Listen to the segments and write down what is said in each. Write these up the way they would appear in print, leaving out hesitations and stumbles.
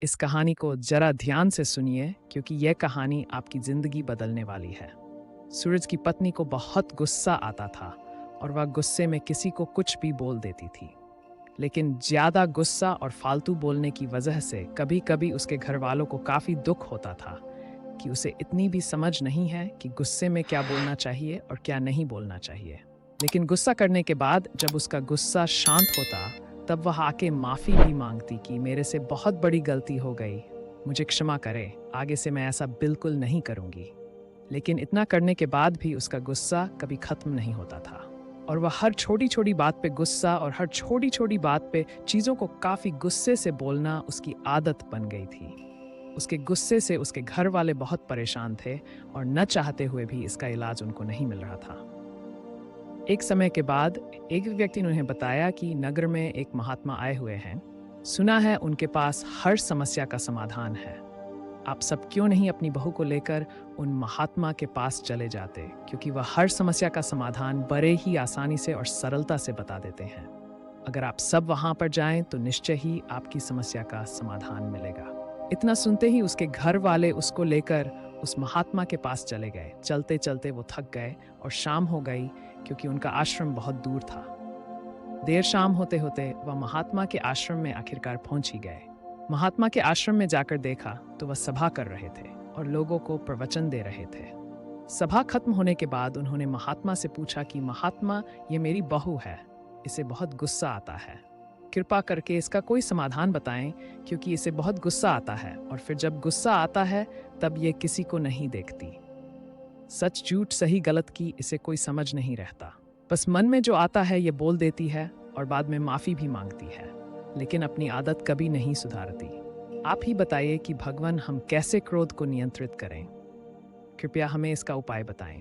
इस कहानी को जरा ध्यान से सुनिए क्योंकि यह कहानी आपकी जिंदगी बदलने वाली है। सूरज की पत्नी को बहुत गुस्सा आता था और वह गुस्से में किसी को कुछ भी बोल देती थी। लेकिन ज्यादा गुस्सा और फालतू बोलने की वजह से कभी कभी उसके घर वालों को काफी दुख होता था कि उसे इतनी भी समझ नहीं है कि गुस्से में क्या बोलना चाहिए और क्या नहीं बोलना चाहिए। लेकिन गुस्सा करने के बाद जब उसका गुस्सा शांत होता तब वह आके माफ़ी भी मांगती कि मेरे से बहुत बड़ी गलती हो गई, मुझे क्षमा करे, आगे से मैं ऐसा बिल्कुल नहीं करूँगी। लेकिन इतना करने के बाद भी उसका गुस्सा कभी ख़त्म नहीं होता था और वह हर छोटी छोटी बात पे गुस्सा और हर छोटी छोटी बात पे चीज़ों को काफ़ी गुस्से से बोलना उसकी आदत बन गई थी। उसके गुस्से से उसके घर वाले बहुत परेशान थे और न चाहते हुए भी इसका इलाज उनको नहीं मिल रहा था। एक समय के बाद एक व्यक्ति ने उन्हें बताया कि नगर में एक महात्मा आए हुए हैं। सुना है उनके पास हर समस्या का समाधान है। आप सब क्यों नहीं अपनी बहू को लेकर उन महात्मा के पास चले जाते, क्योंकि वह हर समस्या का समाधान बड़े ही आसानी से और सरलता से बता देते हैं। अगर आप सब वहां पर जाएं तो निश्चय ही आपकी समस्या का समाधान मिलेगा। इतना सुनते ही उसके घर वाले उसको लेकर उस महात्मा के पास चले गए। चलते चलते वो थक गए और शाम हो गई क्योंकि उनका आश्रम बहुत दूर था। देर शाम होते होते वह महात्मा के आश्रम में आखिरकार पहुंच ही गए। महात्मा के आश्रम में जाकर देखा तो वह सभा कर रहे थे और लोगों को प्रवचन दे रहे थे। सभा खत्म होने के बाद उन्होंने महात्मा से पूछा कि महात्मा, ये मेरी बहू है, इसे बहुत गुस्सा आता है, कृपा करके इसका कोई समाधान बताएं क्योंकि इसे बहुत गुस्सा आता है और फिर जब गुस्सा आता है तब ये किसी को नहीं देखती। सच झूठ सही गलत की इसे कोई समझ नहीं रहता, बस मन में जो आता है ये बोल देती है और बाद में माफ़ी भी मांगती है, लेकिन अपनी आदत कभी नहीं सुधारती। आप ही बताइए कि भगवान हम कैसे क्रोध को नियंत्रित करें, कृपया हमें इसका उपाय बताएं।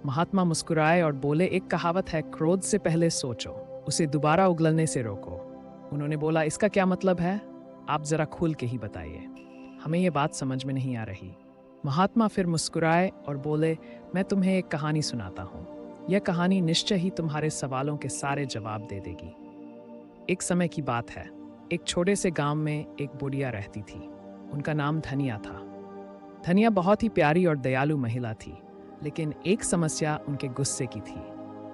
महात्मा मुस्कुराए और बोले, एक कहावत है, क्रोध से पहले सोचो, उसे दोबारा उगलने से रोको। उन्होंने बोला, इसका क्या मतलब है? आप जरा खुल के ही बताइए, हमें ये बात समझ में नहीं आ रही। महात्मा फिर मुस्कुराए और बोले, मैं तुम्हें एक कहानी सुनाता हूँ। यह कहानी निश्चय ही तुम्हारे सवालों के सारे जवाब दे देगी। एक समय की बात है, एक छोटे से गांव में एक बुढ़िया रहती थी। उनका नाम धनिया था। धनिया बहुत ही प्यारी और दयालु महिला थी, लेकिन एक समस्या उनके गुस्से की थी।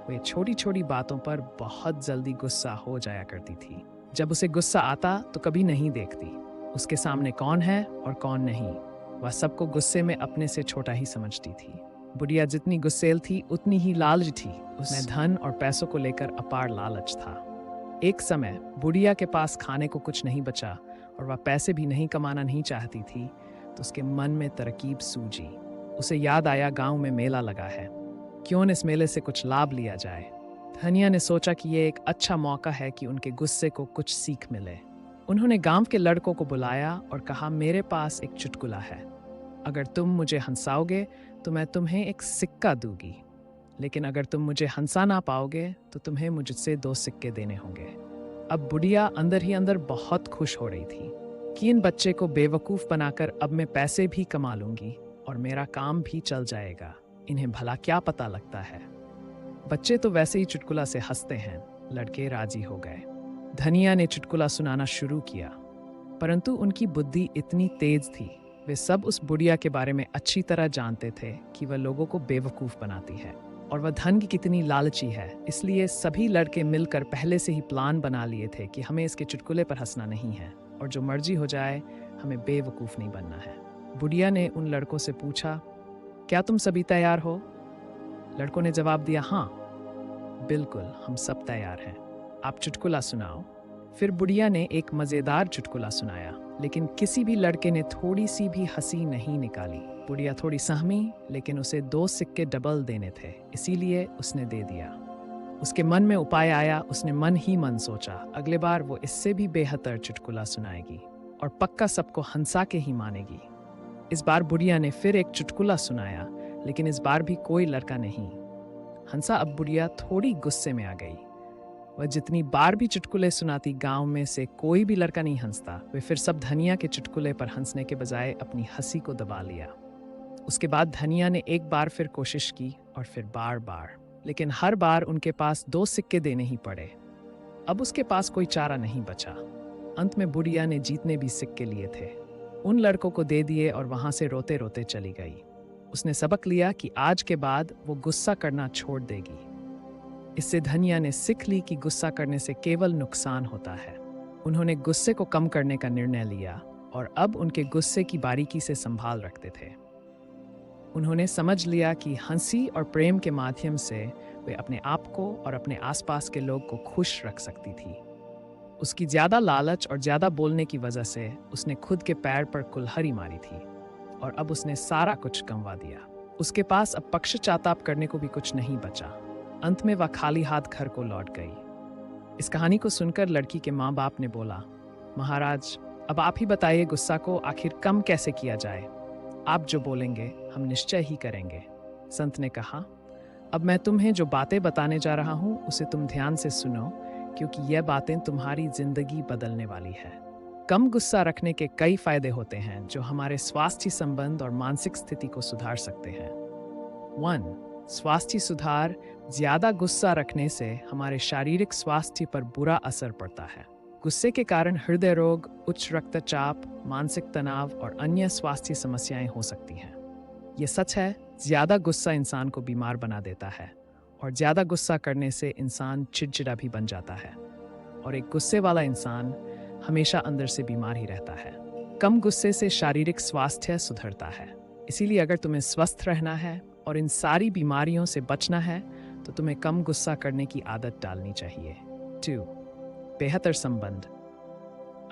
वे छोटी छोटी बातों पर बहुत जल्दी गुस्सा हो जाया करती थी। जब उसे गुस्सा आता तो कभी नहीं देखती उसके सामने कौन है और कौन नहीं। वह सबको गुस्से में अपने से छोटा ही समझती थी। बुढ़िया जितनी गुस्सेल थी उतनी ही लालची थी। उसमें धन और पैसों को लेकर अपार लालच था। एक समय बुढ़िया के पास खाने को कुछ नहीं बचा और वह पैसे भी नहीं कमाना नहीं चाहती थी, तो उसके मन में तरकीब सूझी। उसे याद आया, गांव में मेला लगा है, क्यों न इस मेले से कुछ लाभ लिया जाए। धनिया ने सोचा कि यह एक अच्छा मौका है कि उनके गुस्से को कुछ सीख मिले। उन्होंने गांव के लड़कों को बुलाया और कहा, मेरे पास एक चुटकुला है, अगर तुम मुझे हंसाओगे तो मैं तुम्हें एक सिक्का दूंगी, लेकिन अगर तुम मुझे हंसा ना पाओगे तो तुम्हें मुझसे 2 सिक्के देने होंगे। अब बुढ़िया अंदर ही अंदर बहुत खुश हो रही थी कि इन बच्चे को बेवकूफ़ बनाकर अब मैं पैसे भी कमा लूंगी और मेरा काम भी चल जाएगा। इन्हें भला क्या पता लगता है। बच्चे तो वैसे ही चुटकुला से हंसते हैं। लड़के राजी हो गए। धनिया ने चुटकुला सुनाना शुरू किया, परंतु उनकी बुद्धि इतनी तेज थी, वे सब उस बुढ़िया के बारे में अच्छी तरह जानते थे कि वह लोगों को बेवकूफ़ बनाती है और वह धन की कितनी लालची है। इसलिए सभी लड़के मिलकर पहले से ही प्लान बना लिए थे कि हमें इसके चुटकुले पर हंसना नहीं है और जो मर्जी हो जाए, हमें बेवकूफ़ नहीं बनना है। बुढ़िया ने उन लड़कों से पूछा, क्या तुम सभी तैयार हो? लड़कों ने जवाब दिया, हाँ बिल्कुल, हम सब तैयार हैं, आप चुटकुला सुनाओ। फिर बुढ़िया ने एक मज़ेदार चुटकुला सुनाया, लेकिन किसी भी लड़के ने थोड़ी सी भी हंसी नहीं निकाली। बुढ़िया थोड़ी सहमी, लेकिन उसे 2 सिक्के डबल देने थे, इसीलिए उसने दे दिया। उसके मन में उपाय आया। उसने मन ही मन सोचा, अगले बार वो इससे भी बेहतर चुटकुला सुनाएगी और पक्का सबको हंसा के ही मानेगी। इस बार बुढ़िया ने फिर एक चुटकुला सुनाया, लेकिन इस बार भी कोई लड़का नहीं हंसा। अब बुढ़िया थोड़ी गुस्से में आ गई। वह जितनी बार भी चुटकुले सुनाती, गांव में से कोई भी लड़का नहीं हंसता। वे फिर सब धनिया के चुटकुले पर हंसने के बजाय अपनी हंसी को दबा लिया। उसके बाद धनिया ने एक बार फिर कोशिश की और फिर बार बार, लेकिन हर बार उनके पास 2 सिक्के देने ही पड़े। अब उसके पास कोई चारा नहीं बचा। अंत में बुढ़िया ने जीतने भी सिक्के लिए थे, उन लड़कों को दे दिए और वहां से रोते रोते चली गई। उसने सबक लिया कि आज के बाद वो गुस्सा करना छोड़ देगी। इससे धनिया ने सीख ली कि गुस्सा करने से केवल नुकसान होता है। उन्होंने गुस्से को कम करने का निर्णय लिया और अब उनके गुस्से की बारीकी से संभाल रखते थे। उन्होंने समझ लिया कि हंसी और प्रेम के माध्यम से वे अपने आप को और अपने आसपास के लोग को खुश रख सकती थी। उसकी ज्यादा लालच और ज्यादा बोलने की वजह से उसने खुद के पैर पर कुल्हाड़ी मारी थी और अब उसने सारा कुछ गंवा दिया। उसके पास अब पश्चाताप करने को भी कुछ नहीं बचा। अंत में वह खाली हाथ घर को लौट गई। इस कहानी को सुनकर लड़की के माँ बाप ने बोला, महाराज, अब आप ही बताइए गुस्सा को आखिर कम कैसे किया जाए। आप जो बोलेंगे हम निश्चय ही करेंगे। संत ने कहा, अब मैं तुम्हें जो बातें बताने जा रहा हूँ उसे तुम ध्यान से सुनो, क्योंकि यह बातें तुम्हारी जिंदगी बदलने वाली है। कम गुस्सा रखने के कई फायदे होते हैं जो हमारे स्वास्थ्य संबंध और मानसिक स्थिति को सुधार सकते हैं। 1. स्वास्थ्य सुधार। ज्यादा गुस्सा रखने से हमारे शारीरिक स्वास्थ्य पर बुरा असर पड़ता है। गुस्से के कारण हृदय रोग, उच्च रक्तचाप, मानसिक तनाव और अन्य स्वास्थ्य समस्याएं हो सकती हैं। ये सच है, ज्यादा गुस्सा इंसान को बीमार बना देता है और ज्यादा गुस्सा करने से इंसान चिड़चिड़ा भी बन जाता है और एक गुस्से वाला इंसान हमेशा अंदर से बीमार ही रहता है। कम गुस्से से शारीरिक स्वास्थ्य सुधरता है। इसीलिए अगर तुम्हें स्वस्थ रहना है और इन सारी बीमारियों से बचना है तो तुम्हें कम गुस्सा करने की आदत डालनी चाहिए। 2. बेहतर संबंध।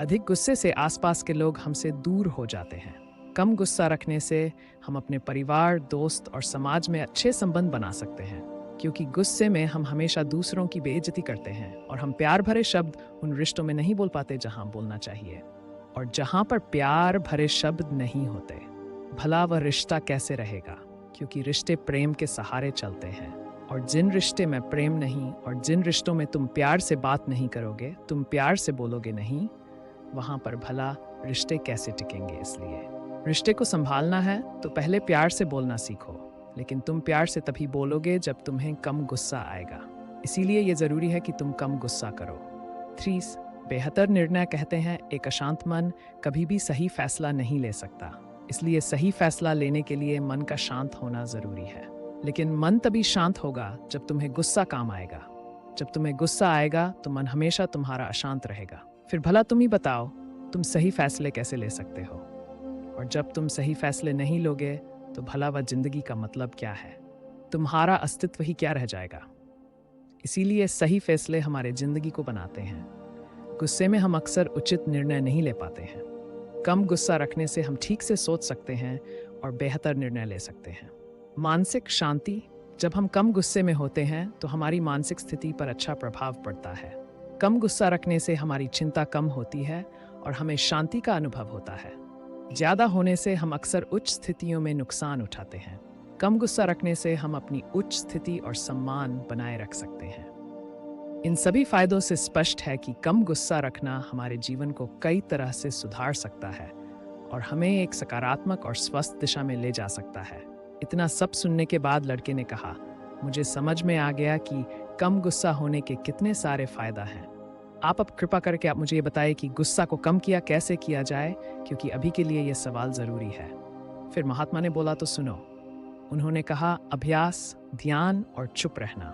अधिक गुस्से से आसपास के लोग हमसे दूर हो जाते हैं। कम गुस्सा रखने से हम अपने परिवार, दोस्त और समाज में अच्छे संबंध बना सकते हैं, क्योंकि गुस्से में हम हमेशा दूसरों की बेइज्जती करते हैं और हम प्यार भरे शब्द उन रिश्तों में नहीं बोल पाते जहां बोलना चाहिए। और जहां पर प्यार भरे शब्द नहीं होते, भला वह रिश्ता कैसे रहेगा, क्योंकि रिश्ते प्रेम के सहारे चलते हैं। और जिन रिश्ते में प्रेम नहीं और जिन रिश्तों में तुम प्यार से बात नहीं करोगे, तुम प्यार से बोलोगे नहीं, वहां पर भला रिश्ते कैसे टिकेंगे। इसलिए रिश्ते को संभालना है तो पहले प्यार से बोलना सीखो, लेकिन तुम प्यार से तभी बोलोगे जब तुम्हें कम गुस्सा आएगा। इसीलिए ये जरूरी है कि तुम कम गुस्सा करो। 3. बेहतर निर्णय। कहते हैं एक अशांत मन कभी भी सही फैसला नहीं ले सकता, इसलिए सही फैसला लेने के लिए मन का शांत होना जरूरी है। लेकिन मन तभी शांत होगा जब तुम्हें गुस्सा काम आएगा। जब तुम्हें गुस्सा आएगा तो मन हमेशा तुम्हारा अशांत रहेगा। फिर भला तुम ही बताओ, तुम सही फैसले कैसे ले सकते हो? और जब तुम सही फैसले नहीं लोगे तो भला वह जिंदगी का मतलब क्या है? तुम्हारा अस्तित्व ही क्या रह जाएगा? इसीलिए सही फैसले हमारे जिंदगी को बनाते हैं। गुस्से में हम अक्सर उचित निर्णय नहीं ले पाते हैं। कम गुस्सा रखने से हम ठीक से सोच सकते हैं और बेहतर निर्णय ले सकते हैं। मानसिक शांति। जब हम कम गुस्से में होते हैं तो हमारी मानसिक स्थिति पर अच्छा प्रभाव पड़ता है। कम गुस्सा रखने से हमारी चिंता कम होती है और हमें शांति का अनुभव होता है। ज्यादा होने से हम अक्सर उच्च स्थितियों में नुकसान उठाते हैं। कम गुस्सा रखने से हम अपनी उच्च स्थिति और सम्मान बनाए रख सकते हैं। इन सभी फायदों से स्पष्ट है कि कम गुस्सा रखना हमारे जीवन को कई तरह से सुधार सकता है और हमें एक सकारात्मक और स्वस्थ दिशा में ले जा सकता है। इतना सब सुनने के बाद लड़के ने कहा, मुझे समझ में आ गया कि कम गुस्सा होने के कितने सारे फायदा हैं। आप अब कृपा करके आप मुझे ये बताइए कि गुस्सा को कम कैसे किया जाए, क्योंकि अभी के लिए ये सवाल ज़रूरी है। फिर महात्मा ने बोला, तो सुनो। उन्होंने कहा, अभ्यास, ध्यान और चुप रहना।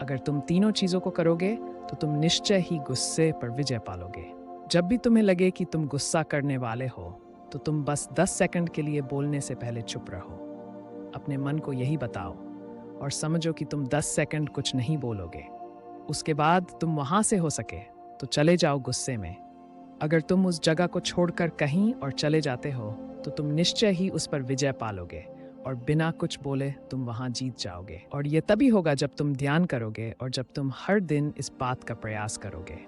अगर तुम तीनों चीज़ों को करोगे तो तुम निश्चय ही गुस्से पर विजय पालोगे। जब भी तुम्हें लगे कि तुम गुस्सा करने वाले हो तो तुम बस 10 सेकंड के लिए बोलने से पहले चुप रहो। अपने मन को यही बताओ और समझो कि तुम 10 सेकंड कुछ नहीं बोलोगे। उसके बाद तुम वहां से हो सके तो चले जाओ गुस्से में। अगर तुम उस जगह को छोड़कर कहीं और चले जाते हो तो तुम निश्चय ही उस पर विजय पालोगे और बिना कुछ बोले तुम वहां जीत जाओगे। और ये तभी होगा जब तुम ध्यान करोगे और जब तुम हर दिन इस बात का प्रयास करोगे।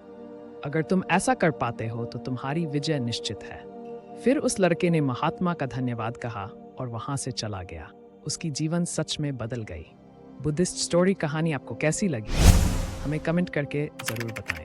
अगर तुम ऐसा कर पाते हो तो तुम्हारी विजय निश्चित है। फिर उस लड़के ने महात्मा का धन्यवाद कहा और वहां से चला गया। उसकी जीवन सच में बदल गई। बुद्धिस्ट स्टोरी कहानी आपको कैसी लगी? हमें कमेंट करके ज़रूर बताएं।